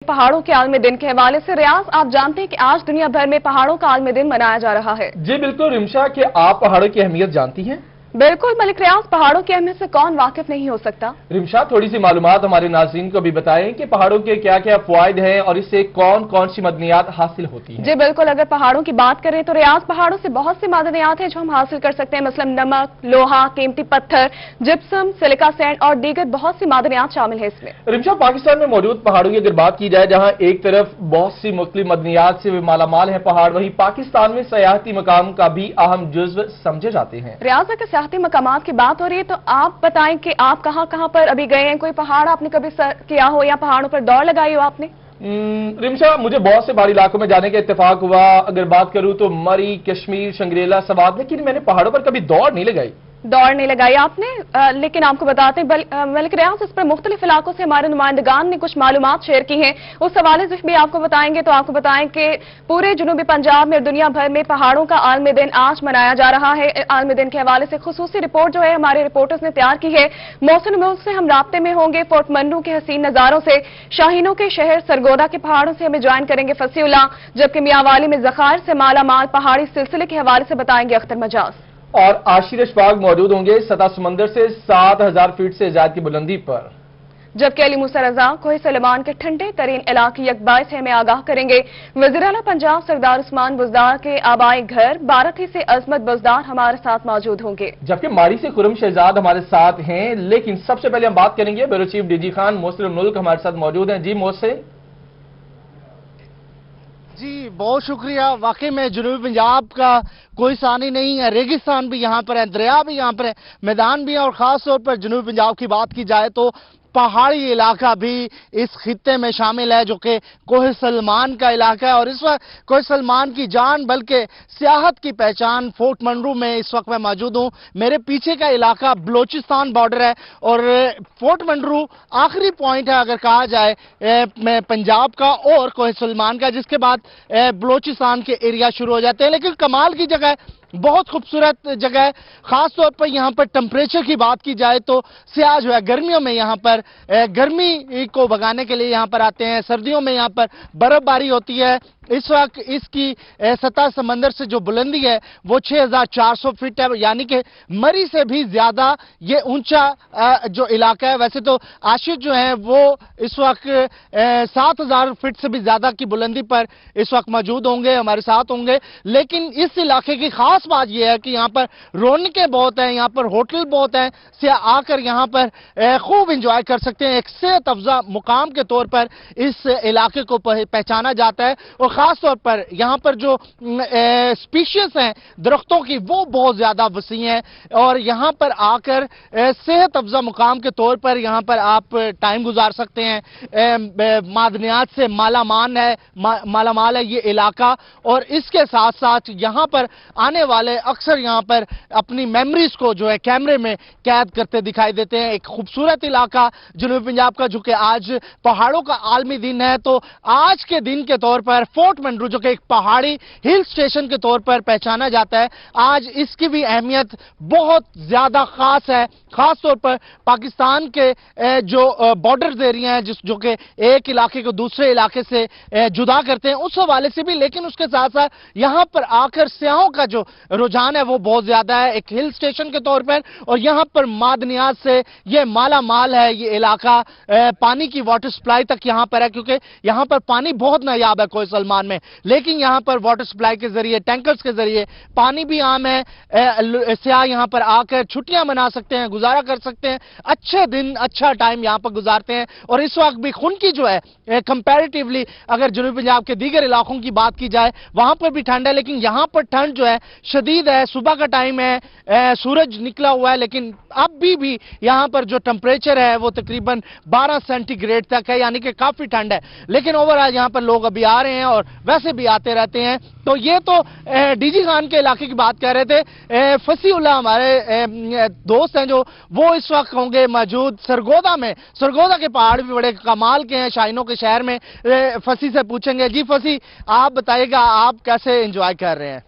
पहाड़ों के आलमी दिन के हवाले से रियाज, आप जानते हैं कि आज दुनिया भर में पहाड़ों का आलमी दिन मनाया जा रहा है। जी बिल्कुल रिमशा, कि आप पहाड़ों की अहमियत जानती हैं? बिल्कुल मलिक रियाज, पहाड़ों की अहमियत से कौन वाकिफ नहीं हो सकता। रिमशा, थोड़ी सी मालूमात हमारे नाज़रीन को भी बताएं कि पहाड़ों के क्या क्या फ़वाइद हैं और इससे कौन कौन सी मदनियात हासिल होती हैं। जी बिल्कुल, अगर पहाड़ों की बात करें तो रियाज, पहाड़ों से बहुत सी मादनियात हैं जो हम हासिल कर सकते हैं। मसलन नमक, लोहा, कीमती पत्थर, जिप्सम, सिलिका सैंड और दीगर बहुत सी मादनियात शामिल है इसमें। रिमशा, पाकिस्तान में मौजूद पहाड़ों की अगर बात की जाए, जहाँ एक तरफ बहुत सी मुख्तलिफ मदनियात से मालामाल है पहाड़, वहीं पाकिस्तान में सयाहती मकाम का भी अहम जुज़्व समझे जाते हैं। रियाज, अगर सयाहती मकामात की बात हो रही है तो आप बताएं कि आप कहां कहां पर अभी गए हैं, कोई पहाड़ आपने कभी सर किया हो या पहाड़ों पर दौड़ लगाई हो आपने? रिमशा, मुझे बहुत से पहाड़ी इलाकों में जाने का इत्तेफाक हुआ। अगर बात करूं तो मरी, कश्मीर, शंग्रीला, सवात, लेकिन मैंने पहाड़ों पर कभी दौड़ नहीं लगाई। दौड़ नहीं लगाई आपने, लेकिन आपको बताते हैं मलिक रियाज, इस पर मुख्तलिफ इलाकों से हमारे नुमाइंदगान ने कुछ मालूमात शेयर की हैं। उस हवाले से भी आपको बताएंगे। तो आपको बताएं कि पूरे जुनूबी पंजाब में और दुनिया भर में पहाड़ों का आलमी दिन आज मनाया जा रहा है। आलमी दिन के हवाले से खुसूसी रिपोर्ट जो है हमारे रिपोर्टर्स ने तैयार की है। मौसम मुल्क से हम राब्ते में होंगे। फोर्ट मंडू के हसीन नजारों से, शाहीनों के शहर सरगोदा के पहाड़ों से हमें ज्वाइन करेंगे फसीउल्लाह, जबकि मियांवाली में ज़खायर से मालामाल पहाड़ी सिलसिले के हवाले से बताएंगे अख्तर मजाज। और आशिर अशफाक मौजूद होंगे सतह समंदर से 7000 फीट से ज्यादा की बुलंदी पर, जबकि अली मूसा रजा कोहे सलेमान के ठंडे तरीन इलाके यकबाइस है में आगाह करेंगे। वज़ीर आला पंजाब सरदार उस्मान बुज़दार के आबाई घर बाराथी से अजमत बुज़दार हमारे साथ मौजूद होंगे, जबकि मारी से खुरम शहजाद हमारे साथ हैं। लेकिन सबसे पहले हम बात करेंगे bureau chief DG Khan Mohsin मुल्क हमारे साथ मौजूद हैं। जी मोहसिन। जी बहुत शुक्रिया। वाकई में जनूबी पंजाब का कोई सानी नहीं है, रेगिस्तान भी यहाँ पर है, दरिया भी यहाँ पर है, मैदान भी है, और खास तौर पर जनूबी पंजाब की बात की जाए तो पहाड़ी इलाका भी इस खित्ते में शामिल है, जो कि कोहे सलमान का इलाका है। और इस वक्त कोहे सलमान की जान बल्कि सियाहत की पहचान फोर्ट मंडू में इस वक्त मैं मौजूद हूँ। मेरे पीछे का इलाका बलोचिस्तान बॉर्डर है और फोर्ट मंडू आखिरी पॉइंट है अगर कहा जाए पंजाब का और कोहे सलमान का, जिसके बाद बलोचिस्तान के एरिया शुरू हो जाते हैं। लेकिन कमाल की जगह, बहुत खूबसूरत जगह है। खास तौर पर यहाँ पर टेम्परेचर की बात की जाए तो सियाह जो है गर्मियों में यहाँ पर गर्मी को भगाने के लिए यहाँ पर आते हैं, सर्दियों में यहाँ पर बर्फबारी होती है। इस वक्त इसकी सतह समंदर से जो बुलंदी है वो 6400 फीट है, यानी कि मरी से भी ज्यादा ये ऊंचा जो इलाका है। वैसे तो आशिर जो है वो इस वक्त 7000 फीट से भी ज्यादा की बुलंदी पर इस वक्त मौजूद होंगे, हमारे साथ होंगे। लेकिन इस इलाके की खास बात यह है कि यहाँ पर रौनकें बहुत हैं, यहाँ पर होटल बहुत हैं, से आकर यहाँ पर खूब इंजॉय कर सकते हैं। एक सेहत अफजा मुकाम के तौर पर इस इलाके को पहचाना जाता है। और खास तौर पर यहाँ पर जो स्पीशीज हैं दरख्तों की वो बहुत ज्यादा वसी हैं, और यहाँ पर आकर सेहत अफजा मुकाम के तौर पर यहाँ पर आप टाइम गुजार सकते हैं। मादनियात से मालामाल है ये इलाका, और इसके साथ साथ यहाँ पर आने वाले अक्सर यहाँ पर अपनी मेमोरीज को जो है कैमरे में कैद करते दिखाई देते हैं। एक खूबसूरत इलाका जनूबी पंजाब का, जो कि आज पहाड़ों का आलमी दिन है। तो आज के दिन के तौर पर फोर्ट मंडू, जो कि एक पहाड़ी हिल स्टेशन के तौर पर पहचाना जाता है, आज इसकी भी अहमियत बहुत ज्यादा खास है। खास तौर पर पाकिस्तान के जो बॉर्डर एरिया हैं जो कि एक इलाके को दूसरे इलाके से जुदा करते हैं, उस हवाले से भी। लेकिन उसके साथ साथ यहाँ पर आकर सियाहों का जो रुझान है वो बहुत ज्यादा है एक हिल स्टेशन के तौर पर, और यहाँ पर मादनियात से ये माला माल है ये इलाका। पानी की वाटर सप्लाई तक यहाँ पर है, क्योंकि यहाँ पर पानी बहुत नायाब है कोहे सलमान में, लेकिन यहाँ पर वाटर सप्लाई के जरिए, टैंकर्स के जरिए पानी भी आम है। सियाह यहाँ पर आकर छुट्टियां मना सकते हैं, गुजारा कर सकते हैं, अच्छे दिन अच्छा टाइम यहाँ पर गुजारते हैं। और इस वक्त भी खुनकी जो है कंपैरेटिवली अगर जनूबी पंजाब के दीगर इलाकों की बात की जाए वहां पर भी ठंड है, लेकिन यहाँ पर ठंड जो है शदीद है। सुबह का टाइम है, सूरज निकला हुआ है, लेकिन अब भी यहाँ पर जो टेम्परेचर है वो तकरीबन 12 सेंटीग्रेड तक है, यानी कि काफी ठंड है। लेकिन ओवरऑल यहाँ पर लोग अभी आ रहे हैं और वैसे भी आते रहते हैं। तो ये तो डीजी खान के इलाके की बात कर रहे थे। फसीउल्लाह हमारे दोस्त हैं जो वो इस वक्त होंगे मौजूद सरगोदा में। सरगोदा के पहाड़ भी बड़े कमाल के हैं, शाहीनों के शहर में। फसी से पूछेंगे। जी फसी, आप बताइएगा आप कैसे एंजॉय कर रहे हैं?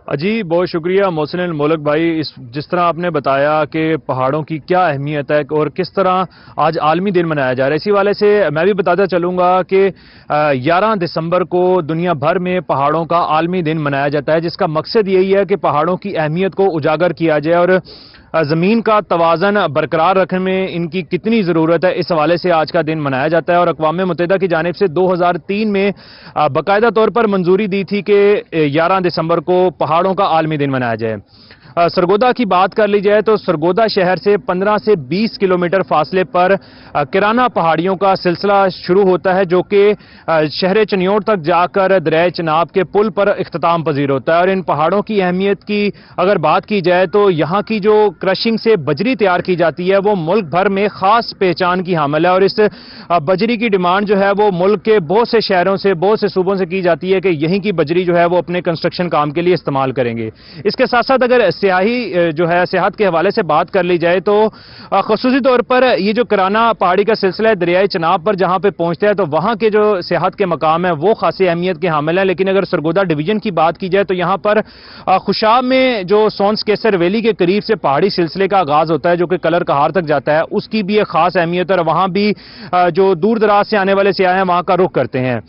جی بہت شکریہ محسن مولک بھائی، جس طرح آپ نے بتایا کہ پہاڑوں کی کیا اہمیت ہے اور کس طرح آج عالمی دن منایا جا رہا ہے، اسی والے سے میں بھی بتاتا چلوں گا کہ 11 دسمبر کو دنیا بھر میں پہاڑوں کا عالمی دن منایا جاتا ہے، جس کا مقصد یہی ہے کہ پہاڑوں کی اہمیت کو اجاگر کیا جائے اور زمین کا توازن برقرار رکھنے میں ان کی کتنی ضرورت ہے، اس حوالے سے آج کا دن منایا جاتا ہے۔ اور اقوام متحدہ کی جانب سے 2003 میں باقاعدہ طور پر منظوری دی تھی کہ 11 دسمبر کو پہاڑوں کا عالمی دن منایا جائے۔ سرگودا کی بات کر لی جائے تو سرگودا شہر سے 15 سے 20 کلومیٹر فاصلے پر کرانہ پہاڑیوں کا سلسلہ شروع ہوتا ہے، جو کہ شہر چنیوٹ تک جا کر دریائے چناب کے پل پر اختتام پذیر ہوتا ہے۔ اور ان پہاڑوں کی اہمیت کی اگر بات کی جائے تو یہاں کی جو کرشنگ سے بجری تیار کی جاتی ہے وہ ملک بھر میں خاص پہچان کی حامل ہے، اور اس بجری کی ڈیمانڈ جو ہے وہ ملک کے بہت سے شہروں سے، بہت سے صوبوں سے کی جاتی ہے کہ یہیں کی بجری جو ہے وہ اپنے کنسٹرکشن کام کے لیے استعمال کریں گے۔ اس کے ساتھ ساتھ اگر سیاحی جو ہے سیاحت کے حوالے سے بات کر لی جائے تو خصوصی طور پر یہ جو کرانہ پہاڑی کا سلسلہ ہے دریائے چناب پر جہاں پہ پہنچتا ہے تو وہاں کے جو سیاحت کے مقام ہیں وہ خاصی اہمیت کے حامل ہیں، لیکن اگر سرگودا ڈویژن کی بات کی جائے تو یہاں پر خوشاب میں جو سونس کیسر ویلی کے قریب سے پہاڑی سلسلے کا آغاز ہوتا ہے جو کہ کلر کہار تک جاتا ہے، اس کی بھی ایک خاص اہمیت ہے، اور وہاں بھی جو دور دراز سے آنے والے سیاح ہیں وہاں کا رخ کرتے ہیں۔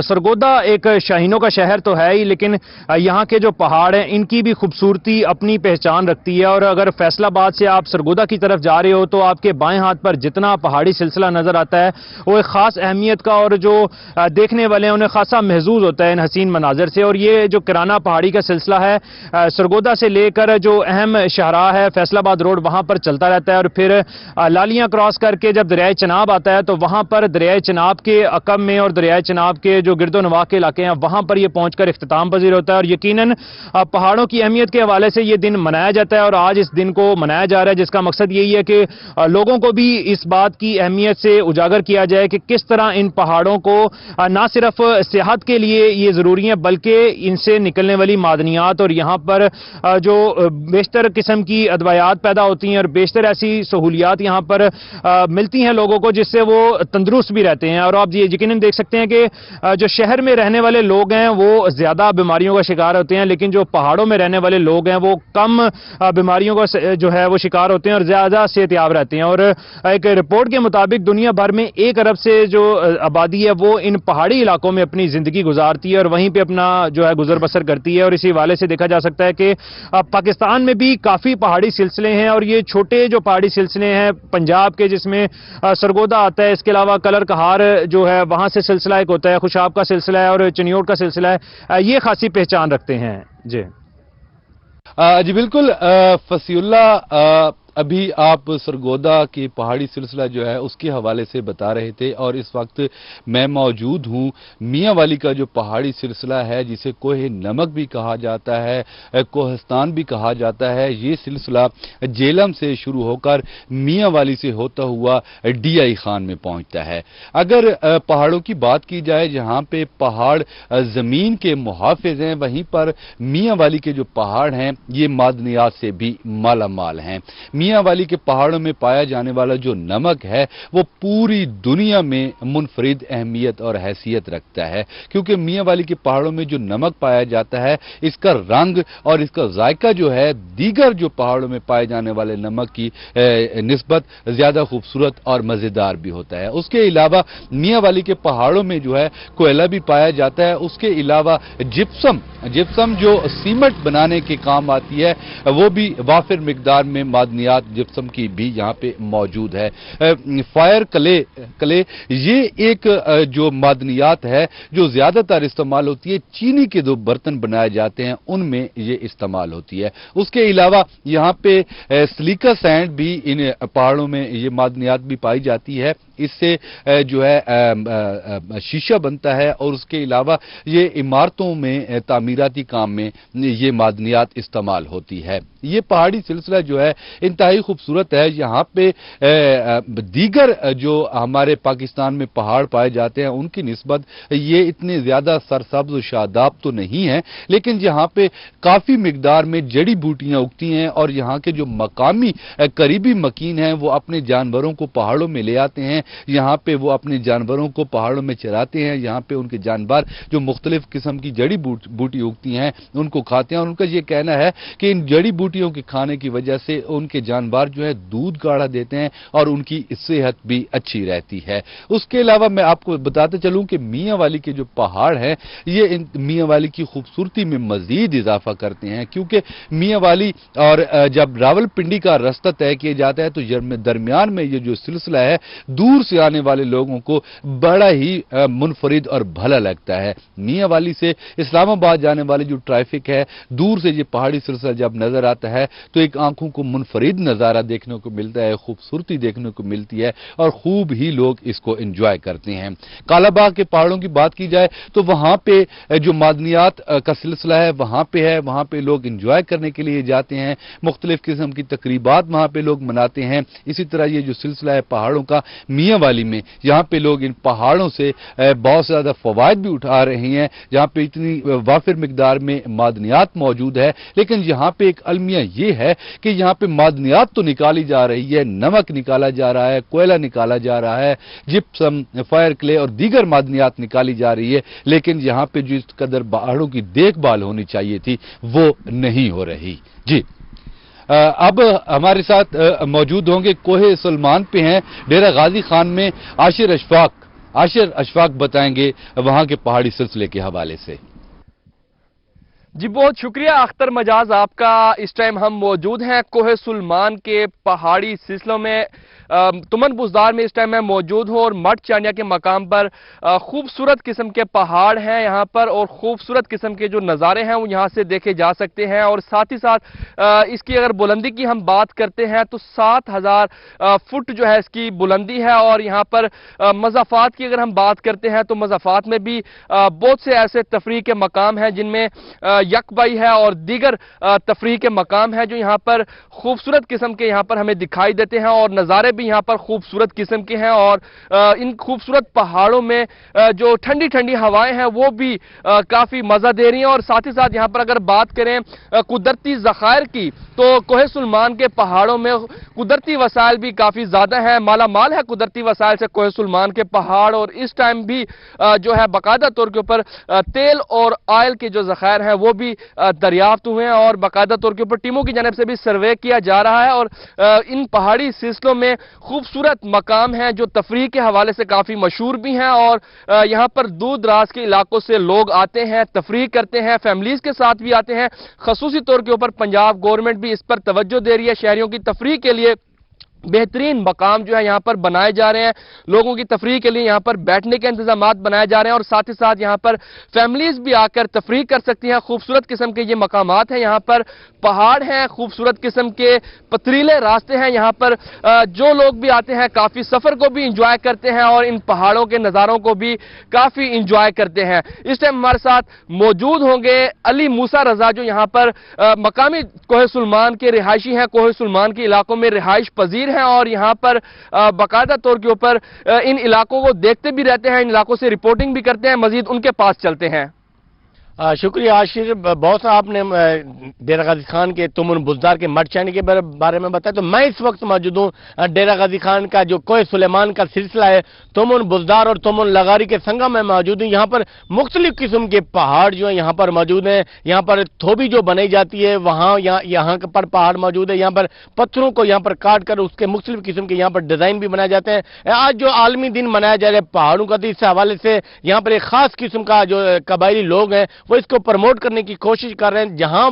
سرگودا ایک شاہینوں کا شہر تو ہے ہی، لیکن یہاں کے جو پہاڑ ہیں ان کی بھی خوبصورتی اپنی پہچان رکھتی ہے، اور اگر فیصل آباد سے آپ سرگودا کی طرف جا رہے ہو تو آپ کے بائیں ہاتھ پر جتنا پہاڑی سلسلہ نظر آتا ہے وہ ایک خاص اہمیت کا، اور جو دیکھنے والے ہیں انہیں خاصا محظوظ ہوتا ہے ان حسین مناظر سے۔ اور یہ جو کرانہ پہاڑی کا سلسلہ ہے سرگودا سے لے کر جو اہم شاہراہ ہے فیصل آباد روڈ وہاں پر چلتا رہتا ہے، اور پھر لالیاں کراس کر کے جب دریائے چناب آتا ہے تو وہاں پر دریائے چناب کے عقب میں اور دریائے چناب کے جو گرد و نواح کے علاقے ہیں وہاں پر یہ پہنچ کر اختتام پذیر ہوتا ہے۔ اور یقیناً پہاڑوں کی اہمیت کے حوالے سے یہ دن منایا جاتا ہے، اور آج اس دن کو منایا جا رہا ہے جس کا مقصد یہی ہے کہ لوگوں کو بھی اس بات کی اہمیت سے اجاگر کیا جائے کہ کس طرح ان پہاڑوں کو نہ صرف صحت کے لیے یہ ضروری ہیں بلکہ ان سے نکلنے والی معدنیات اور یہاں پر جو بیشتر قسم کی ادویات پیدا ہوتی ہیں اور بیشتر ایسی سہولیات یہاں پر ملتی ہیں لوگوں کو جس سے وہ تندرست بھی رہتے ہیں۔ اور آپ یہ یقیناً دیکھ سکتے ہیں کہ جو شہر میں رہنے والے لوگ ہیں وہ زیادہ بیماریوں کا شکار ہوتے ہیں، لیکن جو پہاڑوں میں رہنے والے لوگ ہیں وہ کم بیماریوں کا جو ہے وہ شکار ہوتے ہیں اور زیادہ صحت یاب رہتے ہیں۔ اور ایک رپورٹ کے مطابق دنیا بھر میں 1 ارب سے جو آبادی ہے وہ ان پہاڑی علاقوں میں اپنی زندگی گزارتی ہے اور وہیں پہ اپنا جو ہے گزر بسر کرتی ہے۔ اور اسی حوالے سے دیکھا جا سکتا ہے کہ پاکستان میں بھی کافی پہاڑی سلسلے ہیں، اور یہ چھوٹے جو پہاڑی سلسلے ہیں پنجاب کے جس میں سرگودا آتا ہے، اس کے علاوہ کلر کہار جو ہے وہاں سے سلسلہ ایک ہوتا ہے، خوشاب کا سلسلہ ہے اور چنیوٹ کا سلسلہ ہے، یہ خاصی پہچان رکھتے ہیں۔ جی بالکل فصیح اللہ، ابھی آپ سرگودا کی پہاڑی سلسلہ جو ہے اس کے حوالے سے بتا رہے تھے، اور اس وقت میں موجود ہوں میاں والی کا جو پہاڑی سلسلہ ہے جسے کوہ نمک بھی کہا جاتا ہے، کوہستان بھی کہا جاتا ہے۔ یہ سلسلہ جیلم سے شروع ہو کر میاں والی سے ہوتا ہوا ڈی آئی خان میں پہنچتا ہے۔ اگر پہاڑوں کی بات کی جائے جہاں پہ پہاڑ زمین کے محافظ ہیں، وہیں پر میاں والی کے جو پہاڑ ہیں یہ معدنیات سے بھی مالا مال ہیں۔ میاں والی کے پہاڑوں میں پایا جانے والا جو نمک ہے وہ پوری دنیا میں منفرد اہمیت اور حیثیت رکھتا ہے، کیونکہ میاں والی کے پہاڑوں میں جو نمک پایا جاتا ہے اس کا رنگ اور اس کا ذائقہ جو ہے دیگر جو پہاڑوں میں پائے جانے والے نمک کی نسبت زیادہ خوبصورت اور مزیدار بھی ہوتا ہے۔ اس کے علاوہ میاں والی کے پہاڑوں میں جو ہے کوئلہ بھی پایا جاتا ہے، اس کے علاوہ جپسم جو سیمنٹ بنانے کے کام آتی ہے وہ بھی وافر مقدار میں معدنیات جپسم کی بھی یہاں پہ موجود ہے۔ فائر کلے یہ ایک جو معدنیات ہے جو زیادہ تر استعمال ہوتی ہے، چینی کے 2 برتن بنائے جاتے ہیں ان میں یہ استعمال ہوتی ہے۔ اس کے علاوہ یہاں پہ سلیکا سینڈ بھی ان پہاڑوں میں یہ معدنیات بھی پائی جاتی ہے، اس سے جو ہے شیشہ بنتا ہے، اور اس کے علاوہ یہ عمارتوں میں تعمیراتی کام میں یہ معدنیات استعمال ہوتی ہے۔ یہ پہاڑی سلسلہ جو ہے انتہائی خوبصورت ہے۔ یہاں پہ دیگر جو ہمارے پاکستان میں پہاڑ پائے جاتے ہیں ان کی نسبت یہ اتنے زیادہ سرسبز و شاداب تو نہیں ہیں، لیکن یہاں پہ کافی مقدار میں جڑی بوٹیاں اگتی ہیں، اور یہاں کے جو مقامی قریبی مکین ہیں وہ اپنے جانوروں کو پہاڑوں میں لے آتے ہیں यहाँ पे वो अपने जानवरों को पहाड़ों में चराते हैं, यहाँ पे उनके जानवर जो मुख्तलिफ किस्म की जड़ी बूटी उगती हैं उनको खाते हैं, और उनका ये कहना है कि इन जड़ी बूटियों के खाने की वजह से उनके जानवर जो है दूध गाढ़ा देते हैं और उनकी सेहत भी अच्छी रहती है। उसके अलावा मैं आपको बताते चलूं कि मियां वाली के जो पहाड़ हैं ये मियां वाली की खूबसूरती में मजीद इजाफा करते हैं, क्योंकि मियां वाली और जब रावलपिंडी का रास्ता तय किया जाता है तो दरमियान में ये जो सिलसिला है दूर से आने वाले लोगों को बड़ा ही मुनफरिद और भला लगता है। मियां वाली से इस्लामाबाद जाने वाली जो ट्रैफिक है, दूर से ये पहाड़ी सिलसिला जब नजर आता है तो एक आंखों को मुनफरिद नजारा देखने को मिलता है, खूबसूरती देखने को मिलती है और खूब ही लोग इसको एंजॉय करते हैं। कालाबाग के पहाड़ों की बात की जाए तो वहां पे जो मादनियात का सिलसिला है वहां पे लोग एंजॉय करने के लिए जाते हैं, मुख्तलिफ किस्म की तकरीबात वहां पे लोग मनाते हैं। इसी तरह ये जो सिलसिला है पहाड़ों का मियां वाली में, यहाँ पे लोग इन पहाड़ों से बहुत ज्यादा फवायद भी उठा रहे हैं। यहाँ पे इतनी वाफिर मिकदार में मादनियात मौजूद है, लेकिन यहाँ पे एक अलमिया ये है कि यहाँ पे मादनियात तो निकाली जा रही है, नमक निकाला जा रहा है, कोयला निकाला जा रहा है, जिप्सम, फायर क्ले और दीगर मादनियात निकाली जा रही है, लेकिन यहाँ पे जो इस कदर पहाड़ों की देखभाल होनी चाहिए थी वो नहीं हो रही। जी अब हमारे साथ मौजूद होंगे कोहे सुलेमान पे हैं डेरा गाजी खान में आशिर अशफाक बताएंगे वहां के पहाड़ी सिलसिले के हवाले से। जी बहुत शुक्रिया अख्तर मजाज आपका। इस टाइम हम मौजूद हैं कोहे सुलेमान के पहाड़ी सिलसिलों में, तुमन बुज़दार में इस टाइम मैं मौजूद हूँ और मठ चांडिया के मकाम पर खूबसूरत किस्म के पहाड़ हैं यहाँ पर और खूबसूरत किस्म के जो नज़ारे हैं वो यहाँ से देखे जा सकते हैं। और साथ ही साथ इसकी अगर बुलंदी की हम बात करते हैं तो 7000 फुट जो है इसकी बुलंदी है। और यहाँ पर मज़ाफ़ात की अगर हम बात करते हैं तो मज़ाफ़ात में भी बहुत से ऐसे तफरीह के मकाम हैं जिनमें यकबाई है और दीगर तफरीह के मकाम है जो यहाँ पर खूबसूरत किस्म के यहाँ पर हमें दिखाई देते हैं और नज़ारे भी यहाँ पर खूबसूरत किस्म के हैं। और इन खूबसूरत पहाड़ों में जो ठंडी ठंडी हवाएं हैं वो भी काफी मजा दे रही हैं। और साथ ही साथ यहाँ पर अगर बात करें कुदरती ज़खायर की तो कोहे सुलेमान के पहाड़ों में कुदरती वसाइल भी काफी ज्यादा है, माला माल है कुदरती वसाइल से कोहे सुलेमान के पहाड़। और इस टाइम भी जो है बाकायदा तौर के ऊपर तेल और ऑयल के जो ज़खायर हैं वो भी दरियाफ्त हुए हैं और बाकायदा तौर के ऊपर टीमों की जानिब से भी सर्वे किया जा रहा है। और इन पहाड़ी सिलसिलों में खूबसूरत मकाम हैं जो तफरीह के हवाले से काफी मशहूर भी हैं और यहाँ पर दूर दराज के इलाकों से लोग आते हैं, तफरीह करते हैं, फैमिलीज के साथ भी आते हैं। खसूसी तौर के ऊपर पंजाब गवर्नमेंट भी इस पर तवज्जो दे रही है, शहरियों की तफरीह के लिए बेहतरीन मकाम जो है यहाँ पर बनाए जा रहे हैं, लोगों की तफरीह के लिए यहाँ पर बैठने के इंतजाम बनाए जा रहे हैं और साथ ही साथ यहाँ पर फैमिलीज भी आकर तफरीह कर सकती हैं। खूबसूरत किस्म के ये मकामात हैं, यहाँ पर पहाड़ हैं, खूबसूरत किस्म के पथरीले रास्ते हैं। यहाँ पर जो लोग भी आते हैं काफी सफर को भी इंजॉय करते हैं और इन पहाड़ों के नज़ारों को भी काफी इंजॉय करते हैं। इस टाइम हमारे साथ मौजूद होंगे अली मूसा रजा जो यहाँ पर मकामी कोहे सुलेमान के रिहायशी हैं, कोहे सुलेमान के इलाकों में रिहाइश पजीर हैं और यहाँ पर बाकायदा तौर के ऊपर इन इलाकों को देखते भी रहते हैं, इन इलाकों से रिपोर्टिंग भी करते हैं। मजीद उनके पास चलते हैं। शुक्रिया आशिर, बहुत सा आपने डेरा गाजी खान के तुमन बुज़दार के मठ चांडिया के बारे में बताया। तो मैं इस वक्त मौजूद हूँ डेरा गाजी खान का जो कोहे सुलेमान का सिलसिला है, तुमन बुज़दार और तुमन लगारी के संगम में मौजूद हूँ। यहाँ पर मुख्तलिफ किस्म के पहाड़ जो है यहाँ पर मौजूद हैं। यहाँ पर थोबी जो बनाई जाती है वहाँ यहाँ पर पहाड़ मौजूद है। यहाँ पर पत्थरों को यहाँ पर काट कर उसके मुख्तलिफ किस्म के यहाँ पर डिज़ाइन भी बनाए जाते हैं। आज जो आलमी दिन मनाया जा रहा है पहाड़ों का, तो इस हवाले से यहाँ पर एक खास किस्म का जो कबायली लोग हैं वो इसको प्रमोट करने की कोशिश कर रहे हैं। जहां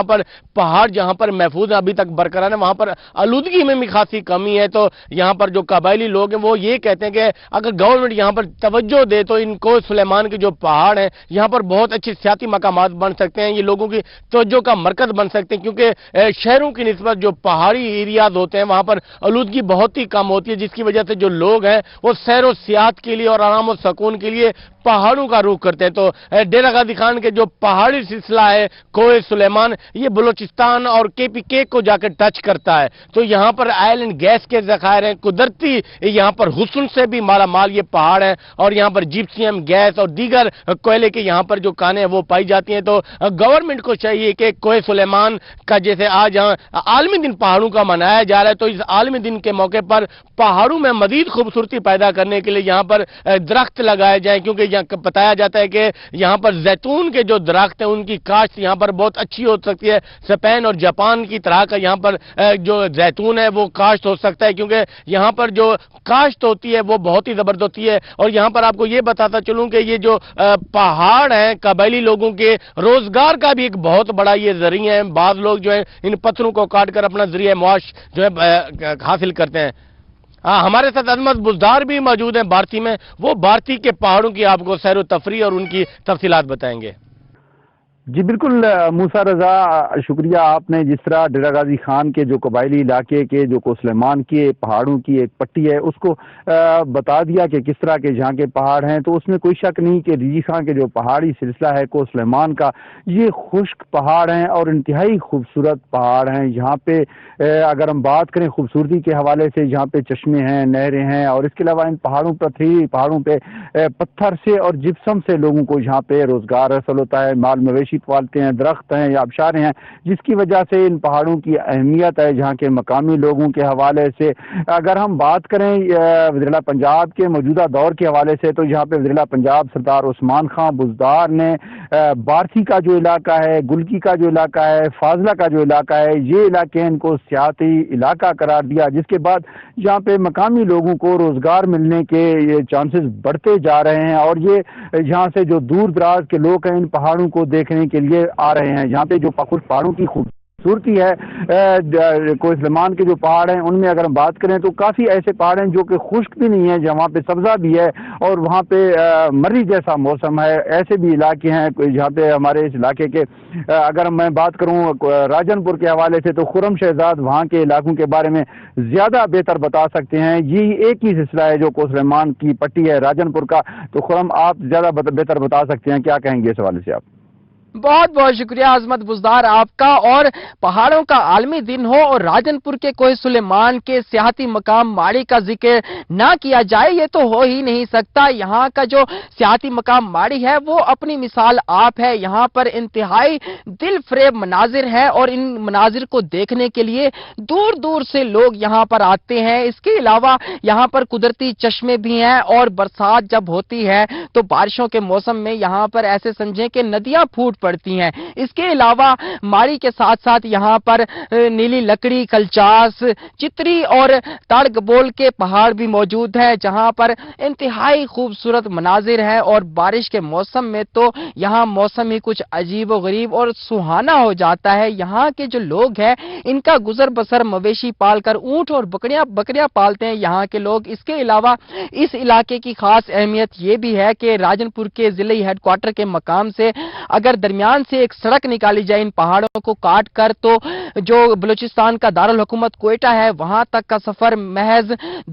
पर पहाड़ जहां पर महफूज अभी तक बरकरार है, वहां पर आलूदगी में भी खासी कमी है। तो यहां पर जो कबायली लोग हैं वो ये कहते हैं कि अगर गवर्नमेंट यहां पर तवज्जो दे तो इनको सुलेमान के जो पहाड़ हैं यहां पर बहुत अच्छे सियाती मकामात बन सकते हैं, ये लोगों की तवज्जो का मरकज बन सकते हैं। क्योंकि शहरों की निस्बत जो पहाड़ी एरियाज होते हैं वहां पर आलूदगी बहुत ही कम होती है, जिसकी वजह से जो लोग हैं वो सैर व सियाहत के लिए और आराम और सुकून के लिए पहाड़ों का रुख करते हैं। तो डेरा गाजी खान सुलेमान के जो पहाड़ी सिलसिला है कोहे सुलेमान, ये बलूचिस्तान और KPK को जाकर टच करता है। तो यहाँ पर ऑयल एंड गैस के ज़खायर हैं, कुदरती यहाँ पर हुस्न से भी माला माल ये पहाड़ है, और यहाँ पर जिप्सियम गैस और दीगर कोयले के यहाँ पर जो कानें हैं वो पाई जाती हैं। तो गवर्नमेंट को चाहिए कि कोहे सुलेमान का, जैसे आज यहाँ आलमी दिन पहाड़ों का मनाया जा रहा है, तो इस आलमी दिन के मौके पर पहाड़ों में मजीद खूबसूरती पैदा करने के लिए यहाँ पर दरख्त लगाए जाए, क्योंकि यहाँ बताया जाता है कि यहाँ पर जैतून के जो दरख्त हैं उनकी काश्त यहाँ पर बहुत अच्छी हो सकती है। स्पेन और जापान की तरह का यहाँ पर जो जैतून है वो काश्त हो सकता है, क्योंकि यहाँ पर जो काश्त होती है वो बहुत ही जबरदस्त होती है। और यहाँ पर आपको ये बताता चलूं कि ये जो पहाड़ हैं कबायली लोगों के रोजगार का भी एक बहुत बड़ा ये जरिया है। बाज लोग जो है इन पत्थरों को काट कर अपना जरिया मुआश जो है हासिल करते हैं। हमारे साथ अजमत बुजदार भी मौजूद हैं भारती में, वो भारती के पहाड़ों की आपको सैर व तफरी और उनकी तफसीलात बताएंगे। जी बिल्कुल मूसा रजा, शुक्रिया। आपने जिस तरह डेरा गाजी खान के जो कबायली इलाके के जो कोसलेमान के पहाड़ों की एक पट्टी है उसको बता दिया कि किस तरह के जहाँ के पहाड़ हैं, तो उसमें कोई शक नहीं कि रेगिस्तान खान के जो पहाड़ी सिलसिला है कोसलेमान का, ये खुश्क पहाड़ हैं और इंतहाई खूबसूरत पहाड़ हैं। यहाँ पे अगर हम बात करें खूबसूरती के हवाले से, यहाँ पे चश्मे हैं, नहरें हैं, और इसके अलावा इन पहाड़ों पहाड़ों पे पत्थर से और जिप्सम से लोगों को यहाँ पे रोजगार हासिल होता है, माल मवेशी पालते हैं, दरख्त हैं या आबशारें हैं, जिसकी वजह से इन पहाड़ों की अहमियत है जहाँ के मकामी लोगों के हवाले से। अगर हम बात करें वज़ीर-ए-आला पंजाब के मौजूदा दौर के हवाले से, तो यहाँ पे वज़ीर-ए-आला पंजाब सरदार उस्मान खां बुजदार ने बारथी का जो इलाका है, गुलकी का जो इलाका है, फाजला का जो इलाका है, ये इलाके इनको सियाती इलाका करार दिया, जिसके बाद यहाँ पे मकामी लोगों को रोजगार मिलने के ये चांसेस बढ़ते जा रहे हैं। और ये यहाँ से जो दूर दराज के लोग हैं इन पहाड़ों को देखने के लिए आ रहे हैं। यहाँ पे जो पहाड़ों की खूबसूरती है, कोसलेमान के जो पहाड़ हैं उनमें अगर हम बात करें तो काफ़ी ऐसे पहाड़ हैं जो कि खुश्क भी नहीं है, जहाँ पे सब्जा भी है और वहाँ पे मर्री जैसा मौसम है। ऐसे भी इलाके हैं जहाँ पे हमारे इस इलाके के, अगर मैं बात करूँ राजनपुर के हवाले से, तो खुरम शहजाद वहाँ के इलाकों के बारे में ज़्यादा बेहतर बता सकते हैं। यही एक ही सिलसिला है जो कोसलेमान की पट्टी है राजनपुर का। तो खुरम, आप ज़्यादा बेहतर बता सकते हैं, क्या कहेंगे इस हवाले से आप? बहुत बहुत शुक्रिया अजमत बुजदार आपका। और पहाड़ों का आलमी दिन हो और राजनपुर के कोहे सुलेमान के सियाहती मकाम माड़ी का जिक्र ना किया जाए, ये तो हो ही नहीं सकता। यहाँ का जो सियाहती मकाम माड़ी है वो अपनी मिसाल आप है। यहाँ पर इंतहाई दिल फरेब मनाजिर है और इन मनाजिर को देखने के लिए दूर दूर से लोग यहाँ पर आते हैं। इसके अलावा यहाँ पर कुदरती चश्मे भी हैं और बरसात जब होती है तो बारिशों के मौसम में यहाँ पर ऐसे समझें कि नदियां फूट पड़ती हैं। इसके अलावा माड़ी के साथ साथ यहाँ पर नीली लकड़ी, कलचास, चित्री और ताड़गबोल के पहाड़ भी मौजूद हैं, जहाँ पर इंतहाई खूबसूरत मनाजिर है। और बारिश के मौसम में तो यहाँ मौसम ही कुछ अजीब व गरीब और सुहाना हो जाता है। यहाँ के जो लोग हैं इनका गुजर बसर मवेशी पालकर, ऊंट और बकरियां पालते हैं यहाँ के लोग। इसके अलावा इस इलाके की खास अहमियत ये भी है कि राजनपुर के जिले हेडक्वार्टर के मकाम से अगर दरमियान से एक सड़क निकाली जाए इन पहाड़ों को काट कर, तो जो बलूचिस्तान का दारुल हुकूमत क्वेटा है वहां तक का सफर महज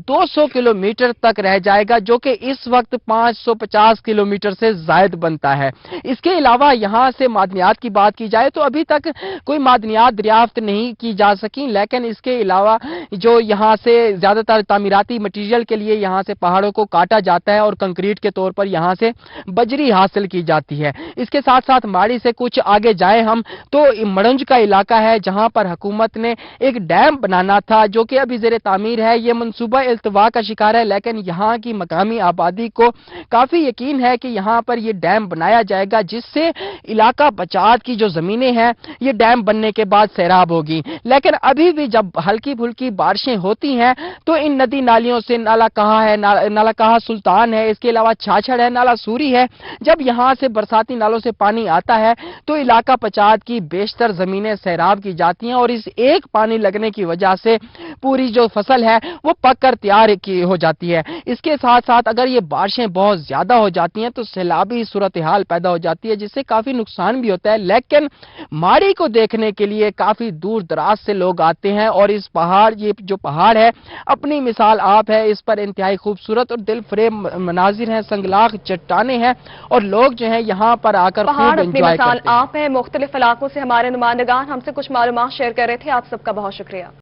200 किलोमीटर तक रह जाएगा, जो कि इस वक्त 550 किलोमीटर से ज्यादा बनता है। इसके अलावा यहां से मादनियात की बात की जाए तो अभी तक कोई मादनियात दरियाफ्त नहीं की जा सकी, लेकिन इसके अलावा जो यहां से ज्यादातर तामीराती मटीरियल के लिए यहां से पहाड़ों को काटा जाता है और कंक्रीट के तौर पर यहां से बजरी हासिल की जाती है। इसके साथ साथ माड़ी से कुछ आगे जाए हम तो मड़ंज का इलाका है, जहां पर हुकूमत ने एक डैम बनाना था जो कि अभी ज़ेरे तामीर है। यह मंसूबा इल्तवा का शिकार है, लेकिन यहाँ की मकामी आबादी को काफी यकीन है कि यहाँ पर यह डैम बनाया जाएगा, जिससे इलाका बचात की जो जमीनें हैं ये डैम बनने के बाद सैराब होगी। लेकिन अभी भी जब हल्की फुल्की बारिशें होती हैं तो इन नदी नालियों से नाला कहा है, नाला कहा सुल्तान है, इसके अलावा छाछड़ है, नाला सूरी है, जब यहाँ से बरसाती नालों से पानी आता ہے तो इलाका पचात की बेशतर जमीनें सैराब की जाती हैं और इस एक पानी लगने की वजह से पूरी जो फसल है वो पककर तैयार की हो जाती है। इसके साथ साथ अगर ये बारिशें बहुत ज्यादा हो जाती हैं तो सैलाबी सूरत हाल पैदा हो जाती है जिससे काफी नुकसान भी होता है। लेकिन माड़ी को देखने के लिए काफी दूर दराज से लोग आते हैं और इस पहाड़, ये जो पहाड़ है अपनी मिसाल आप है, इस पर इंतहाई खूबसूरत और दिल फरेब मनाजिर हैं, संगलाख चट्टाने हैं और लोग जो है यहाँ पर आकर पहाड़ खूब अपनी एंजॉय मिसाल करते हैं। आप हैं। मुख्तलिफ इलाकों से हमारे नुमाइंदगान हमसे कुछ मालूमात शेयर कर रहे थे। आप सबका बहुत शुक्रिया।